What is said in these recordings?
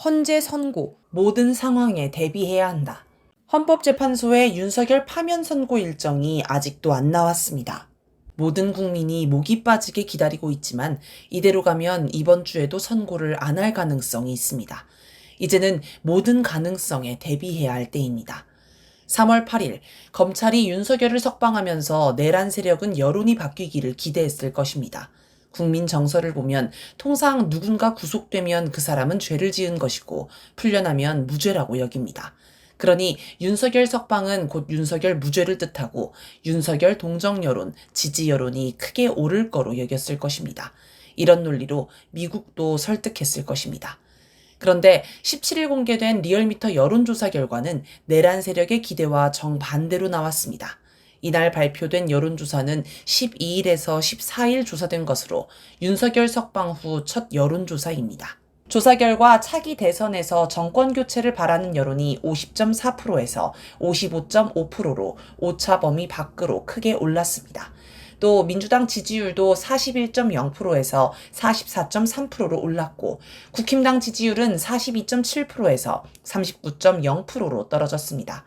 헌재 선고, 모든 상황에 대비해야 한다. 헌법재판소의 윤석열 파면 선고 일정이 아직도 안 나왔습니다. 모든 국민이 목이 빠지게 기다리고 있지만 이대로 가면 이번 주에도 선고를 안 할 가능성이 있습니다. 이제는 모든 가능성에 대비해야 할 때입니다. 3월 8일 검찰이 윤석열을 석방하면서 내란 세력은 여론이 바뀌기를 기대했을 것입니다. 국민 정서를 보면 통상 누군가 구속되면 그 사람은 죄를 지은 것이고 풀려나면 무죄라고 여깁니다. 그러니 윤석열 석방은 곧 윤석열 무죄를 뜻하고 윤석열 동정 여론, 지지 여론이 크게 오를 거로 여겼을 것입니다. 이런 논리로 미국도 설득했을 것입니다. 그런데 17일 공개된 리얼미터 여론조사 결과는 내란 세력의 기대와 정반대로 나왔습니다. 이날 발표된 여론조사는 12일에서 14일 조사된 것으로 윤석열 석방 후 첫 여론조사입니다. 조사 결과 차기 대선에서 정권 교체를 바라는 여론이 50.4%에서 55.5%로 오차 범위 밖으로 크게 올랐습니다. 또 민주당 지지율도 41.0%에서 44.3%로 올랐고 국힘당 지지율은 42.7%에서 39.0%로 떨어졌습니다.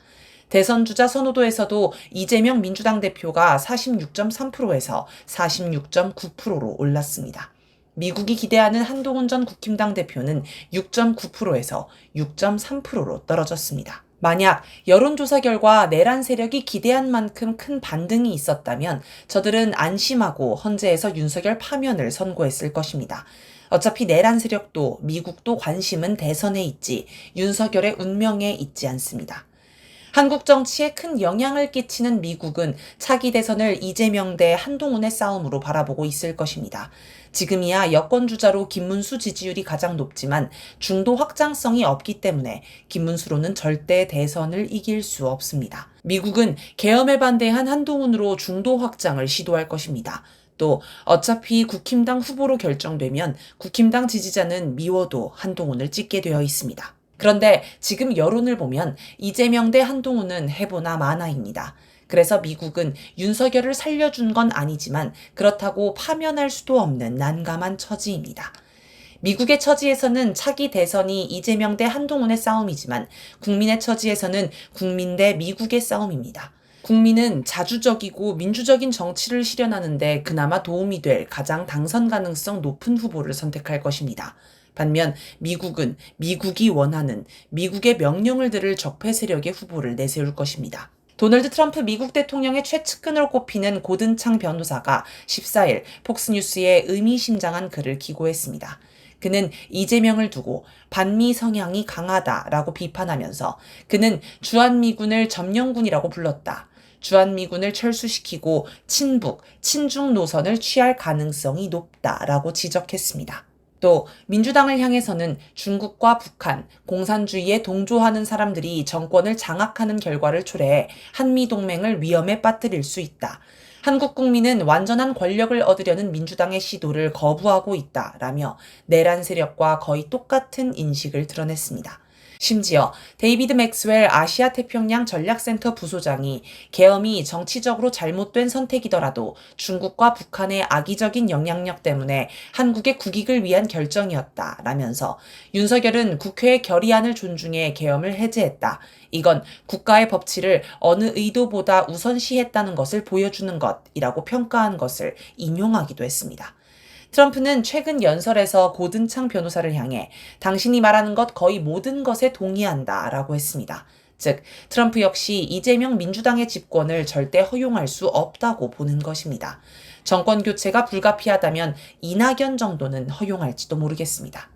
대선 주자 선호도에서도 이재명 민주당 대표가 46.3%에서 46.9%로 올랐습니다. 미국이 기대하는 한동훈 전 국힘당 대표는 6.9%에서 6.3%로 떨어졌습니다. 만약 여론조사 결과 내란 세력이 기대한 만큼 큰 반등이 있었다면 저들은 안심하고 헌재에서 윤석열 파면을 선고했을 것입니다. 어차피 내란 세력도 미국도 관심은 대선에 있지 윤석열의 운명에 있지 않습니다. 한국 정치에 큰 영향을 끼치는 미국은 차기 대선을 이재명 대 한동훈의 싸움으로 바라보고 있을 것입니다. 지금이야 여권 주자로 김문수 지지율이 가장 높지만 중도 확장성이 없기 때문에 김문수로는 절대 대선을 이길 수 없습니다. 미국은 계엄에 반대한 한동훈으로 중도 확장을 시도할 것입니다. 또 어차피 국힘당 후보로 결정되면 국힘당 지지자는 미워도 한동훈을 찍게 되어 있습니다. 그런데 지금 여론을 보면 이재명 대 한동훈은 해보나 마나입니다. 그래서 미국은 윤석열을 살려준 건 아니지만 그렇다고 파면할 수도 없는 난감한 처지입니다. 미국의 처지에서는 차기 대선이 이재명 대 한동훈의 싸움이지만 국민의 처지에서는 국민 대 미국의 싸움입니다. 국민은 자주적이고 민주적인 정치를 실현하는데 그나마 도움이 될 가장 당선 가능성 높은 후보를 선택할 것입니다. 반면 미국은 미국이 원하는 미국의 명령을 들을 적폐 세력의 후보를 내세울 것입니다. 도널드 트럼프 미국 대통령의 최측근으로 꼽히는 고든창 변호사가 14일 폭스뉴스에 의미심장한 글을 기고했습니다. 그는 이재명을 두고 반미 성향이 강하다라고 비판하면서 그는 주한미군을 점령군이라고 불렀다. 주한미군을 철수시키고 친북, 친중 노선을 취할 가능성이 높다라고 지적했습니다. 또 민주당을 향해서는 중국과 북한, 공산주의에 동조하는 사람들이 정권을 장악하는 결과를 초래해 한미동맹을 위험에 빠뜨릴 수 있다. 한국 국민은 완전한 권력을 얻으려는 민주당의 시도를 거부하고 있다라며 내란 세력과 거의 똑같은 인식을 드러냈습니다. 심지어 데이비드 맥스웰 아시아 태평양 전략센터 부소장이 계엄이 정치적으로 잘못된 선택이더라도 중국과 북한의 악의적인 영향력 때문에 한국의 국익을 위한 결정이었다라면서 윤석열은 국회의 결의안을 존중해 계엄을 해제했다. 이건 국가의 법치를 어느 의도보다 우선시했다는 것을 보여주는 것이라고 평가한 것을 인용하기도 했습니다. 트럼프는 최근 연설에서 고든창 변호사를 향해 당신이 말하는 것 거의 모든 것에 동의한다 라고 했습니다. 즉, 트럼프 역시 이재명 민주당의 집권을 절대 허용할 수 없다고 보는 것입니다. 정권 교체가 불가피하다면 이낙연 정도는 허용할지도 모르겠습니다.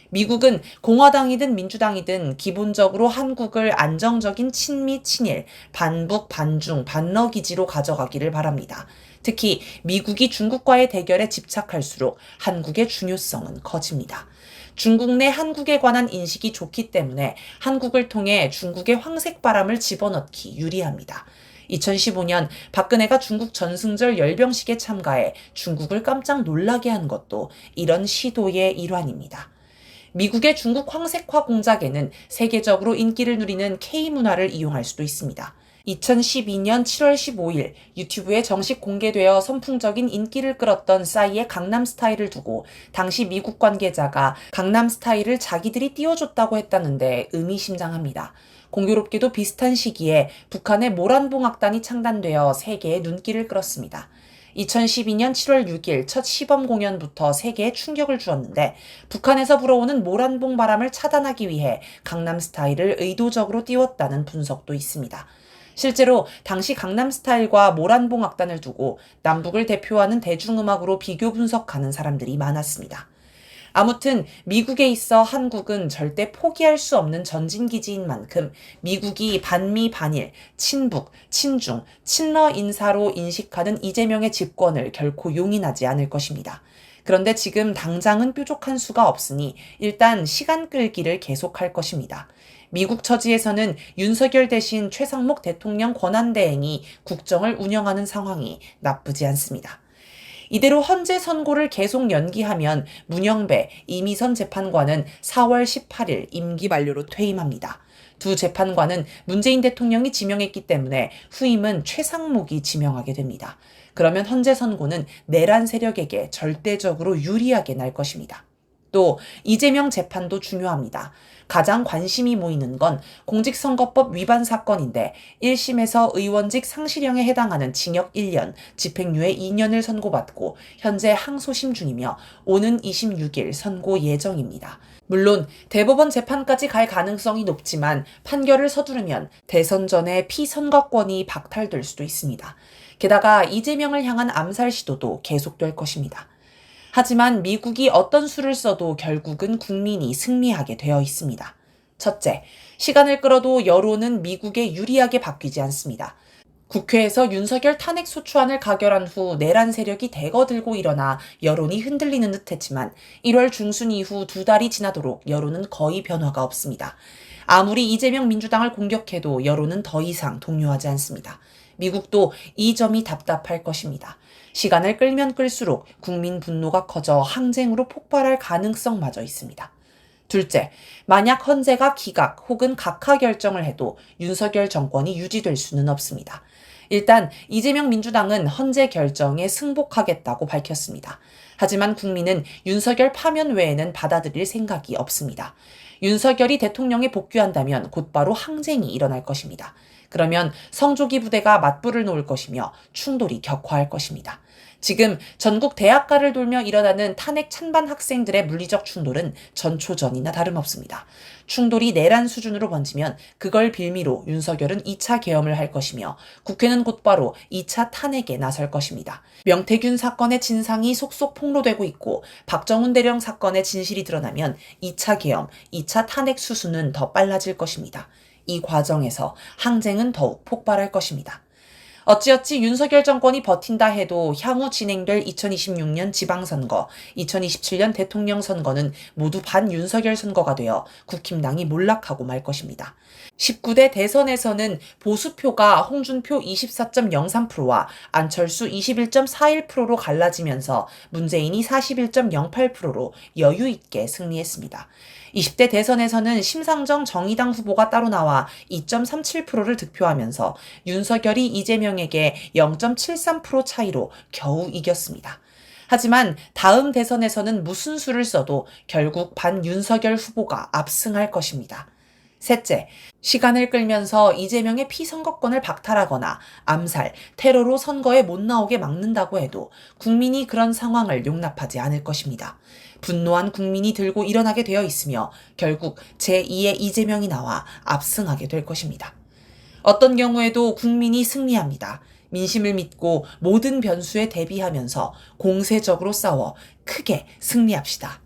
미국은 공화당이든 민주당이든 기본적으로 한국을 안정적인 친미, 친일, 반북, 반중, 반러 기지로 가져가기를 바랍니다. 특히 미국이 중국과의 대결에 집착할수록 한국의 중요성은 커집니다. 중국 내 한국에 관한 인식이 좋기 때문에 한국을 통해 중국의 황색 바람을 집어넣기 유리합니다. 2015년 박근혜가 중국 전승절 열병식에 참가해 중국을 깜짝 놀라게 한 것도 이런 시도의 일환입니다. 미국의 중국 황색화 공작에는 세계적으로 인기를 누리는 K 문화를 이용할 수도 있습니다. 2012년 7월 15일 유튜브에 정식 공개되어 선풍적인 인기를 끌었던 싸이의 강남스타일을 두고 당시 미국 관계자가 강남스타일을 자기들이 띄워줬다고 했다는데 의미심장합니다. 공교롭게도 비슷한 시기에 북한의 모란봉악단이 창단되어 세계의 눈길을 끌었습니다. 2012년 7월 6일 첫 시범 공연부터 세계에 충격을 주었는데 북한에서 불어오는 모란봉 바람을 차단하기 위해 강남스타일을 의도적으로 띄웠다는 분석도 있습니다. 실제로 당시 강남스타일과 모란봉 악단을 두고 남북을 대표하는 대중음악으로 비교 분석하는 사람들이 많았습니다. 아무튼 미국에 있어 한국은 절대 포기할 수 없는 전진기지인 만큼 미국이 반미 반일, 친북, 친중, 친러 인사로 인식하는 이재명의 집권을 결코 용인하지 않을 것입니다. 그런데 지금 당장은 뾰족한 수가 없으니 일단 시간 끌기를 계속할 것입니다. 미국 처지에서는 윤석열 대신 최상목 대통령 권한대행이 국정을 운영하는 상황이 나쁘지 않습니다. 이대로 헌재 선고를 계속 연기하면 문영배, 이미선 재판관은 4월 18일 임기 만료로 퇴임합니다. 두 재판관은 문재인 대통령이 지명했기 때문에 후임은 최상목이 지명하게 됩니다. 그러면 헌재 선고는 내란 세력에게 절대적으로 유리하게 날 것입니다. 또 이재명 재판도 중요합니다. 가장 관심이 모이는 건 공직선거법 위반 사건인데 1심에서 의원직 상실형에 해당하는 징역 1년, 집행유예 2년을 선고받고 현재 항소심 중이며 오는 26일 선고 예정입니다. 물론 대법원 재판까지 갈 가능성이 높지만 판결을 서두르면 대선 전에 피선거권이 박탈될 수도 있습니다. 게다가 이재명을 향한 암살 시도도 계속될 것입니다. 하지만 미국이 어떤 수를 써도 결국은 국민이 승리하게 되어 있습니다. 첫째, 시간을 끌어도 여론은 미국에 유리하게 바뀌지 않습니다. 국회에서 윤석열 탄핵 소추안을 가결한 후 내란 세력이 대거 들고 일어나 여론이 흔들리는 듯했지만 1월 중순 이후 2달이 지나도록 여론은 거의 변화가 없습니다. 아무리 이재명 민주당을 공격해도 여론은 더 이상 동요하지 않습니다. 미국도 이 점이 답답할 것입니다. 시간을 끌면 끌수록 국민 분노가 커져 항쟁으로 폭발할 가능성마저 있습니다. 둘째, 만약 헌재가 기각 혹은 각하 결정을 해도 윤석열 정권이 유지될 수는 없습니다. 일단 이재명 민주당은 헌재 결정에 승복하겠다고 밝혔습니다. 하지만 국민은 윤석열 파면 외에는 받아들일 생각이 없습니다. 윤석열이 대통령에 복귀한다면 곧바로 항쟁이 일어날 것입니다. 그러면 성조기 부대가 맞불을 놓을 것이며 충돌이 격화할 것입니다. 지금 전국 대학가를 돌며 일어나는 탄핵 찬반 학생들의 물리적 충돌은 전초전이나 다름없습니다. 충돌이 내란 수준으로 번지면 그걸 빌미로 윤석열은 2차 계엄을 할 것이며 국회는 곧바로 2차 탄핵에 나설 것입니다. 명태균 사건의 진상이 속속 폭로되고 있고 박정훈 대령 사건의 진실이 드러나면 2차 계엄, 2차 탄핵 수순은 더 빨라질 것입니다. 이 과정에서 항쟁은 더욱 폭발할 것입니다. 어찌어찌 윤석열 정권이 버틴다 해도 향후 진행될 2026년 지방선거, 2027년 대통령 선거는 모두 반윤석열 선거가 되어 국힘당이 몰락하고 말 것입니다. 19대 대선에서는 보수표가 홍준표 24.03%와 안철수 21.41%로 갈라지면서 문재인이 41.08%로 여유 있게 승리했습니다. 20대 대선에서는 심상정 정의당 후보가 따로 나와 2.37%를 득표하면서 윤석열이 이재명에게 0.73% 차이로 겨우 이겼습니다. 하지만 다음 대선에서는 무슨 수를 써도 결국 반윤석열 후보가 압승할 것입니다. 셋째, 시간을 끌면서 이재명의 피선거권을 박탈하거나 암살, 테러로 선거에 못 나오게 막는다고 해도 국민이 그런 상황을 용납하지 않을 것입니다. 분노한 국민이 들고 일어나게 되어 있으며 결국 제2의 이재명이 나와 압승하게 될 것입니다. 어떤 경우에도 국민이 승리합니다. 민심을 믿고 모든 변수에 대비하면서 공세적으로 싸워 크게 승리합시다.